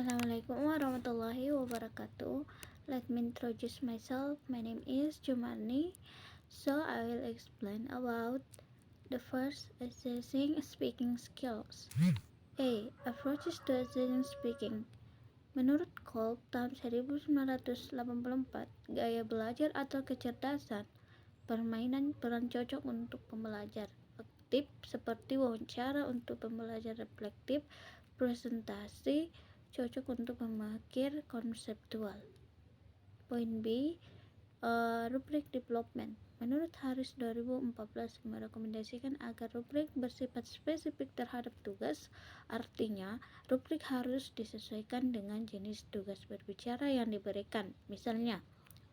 Assalamualaikum warahmatullahi wabarakatuh. Let me introduce myself. My name is Jumarni. So I will explain about the first assessing speaking skills. A. Approaches to assessing speaking. Menurut Kolb tahun 1984, gaya belajar atau kecerdasan permainan peran cocok untuk pembelajar aktif seperti wawancara untuk pembelajar reflektif, presentasi cocok untuk pemikir konseptual. Poin B, rubrik development. Menurut Harris 2014 merekomendasikan agar rubrik bersifat spesifik terhadap tugas, artinya rubrik harus disesuaikan dengan jenis tugas berbicara yang diberikan. Misalnya,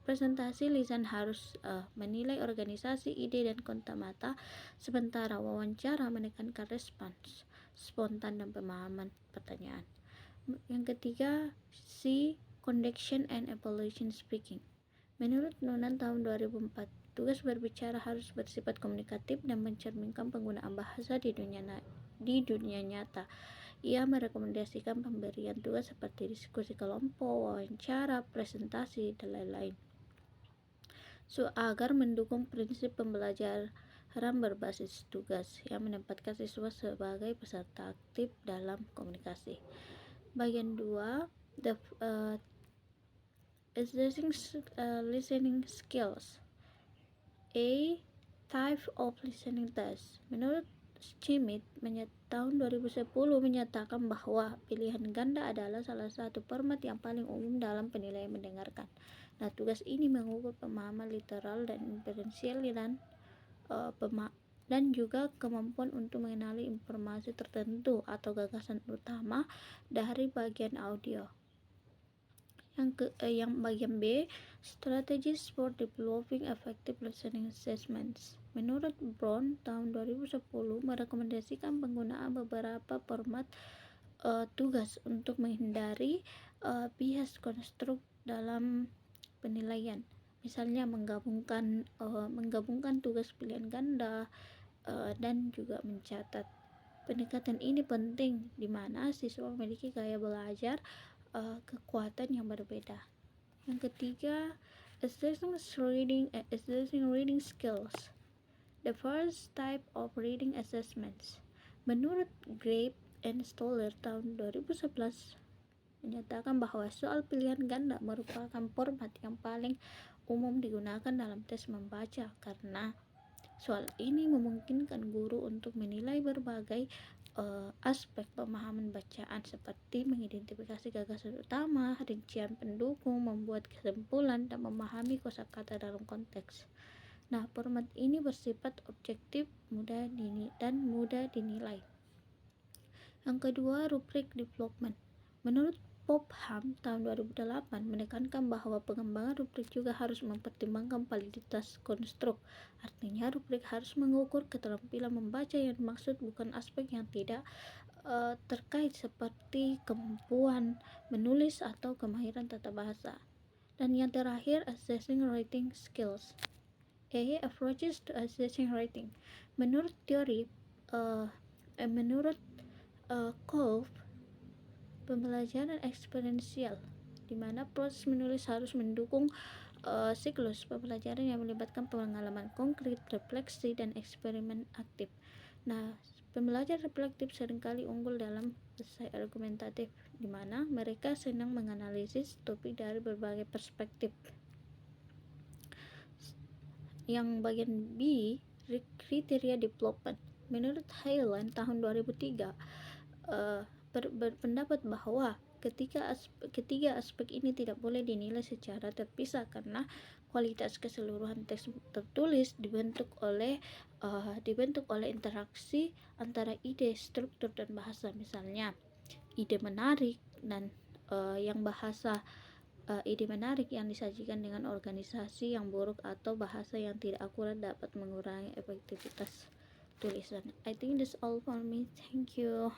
presentasi lisan harus menilai organisasi, ide, dan kontak mata, sementara wawancara menekankan respons spontan dan pemahaman pertanyaan. Yang ketiga, C. Conduction and Evaluation Speaking. Menurut Nunan tahun 2004, tugas berbicara harus bersifat komunikatif dan mencerminkan penggunaan bahasa di dunia nyata. Ia merekomendasikan pemberian tugas seperti diskusi kelompok, wawancara, presentasi, dan lain-lain. Agar mendukung prinsip pembelajaran berbasis tugas yang menempatkan siswa sebagai peserta aktif dalam komunikasi. Bagian 2, assessing listening skills. A. Type of listening test. Menurut Schmidt tahun 2010 menyatakan bahwa pilihan ganda adalah salah satu format yang paling umum dalam penilaian mendengarkan. Nah, tugas ini mengukur pemahaman literal dan inferensial dan juga kemampuan untuk mengenali informasi tertentu atau gagasan utama dari bagian audio. Yang bagian B, strategies for developing effective listening assessments. Menurut Brown tahun 2010 merekomendasikan penggunaan beberapa format tugas untuk menghindari bias konstruk dalam penilaian. Misalnya menggabungkan tugas pilihan ganda dan juga mencatat. Pendekatan ini penting di mana siswa memiliki gaya belajar kekuatan yang berbeda. Yang ketiga, assessing reading skills. The first type of reading assessments. Menurut Grape and Stoller tahun 2011 menyatakan bahwa soal pilihan ganda merupakan format yang paling umum digunakan dalam tes membaca karena soal ini memungkinkan guru untuk menilai berbagai aspek pemahaman bacaan seperti mengidentifikasi gagasan utama, rincian pendukung, membuat kesimpulan, dan memahami kosakata dalam konteks. Nah, format ini bersifat objektif dan mudah dinilai. Yang kedua, rubrik development. Menurut Popham tahun 2008 menekankan bahwa pengembangan rubrik juga harus mempertimbangkan validitas konstruk. Artinya rubrik harus mengukur keterampilan membaca yang dimaksud, bukan aspek yang tidak terkait seperti kemampuan menulis atau kemahiran tata bahasa. Dan yang terakhir, assessing writing skills. Approaches to assessing writing. Menurut teori Kolb, pembelajaran eksperiensial, di mana proses menulis harus mendukung siklus pembelajaran yang melibatkan pengalaman konkret, refleksi, dan eksperimen aktif. Nah, pembelajar reflektif seringkali unggul dalam esai argumentatif, di mana mereka senang menganalisis topik dari berbagai perspektif. Yang bagian B, kriteria development. Menurut Highland tahun 2003 berpendapat bahwa ketiga aspek ini tidak boleh dinilai secara terpisah karena kualitas keseluruhan teks tertulis dibentuk oleh interaksi antara ide, struktur, dan bahasa. Misalnya, ide menarik dan ide menarik yang disajikan dengan organisasi yang buruk atau bahasa yang tidak akurat dapat mengurangi efektivitas tulisan. I think that's all for me. Thank you.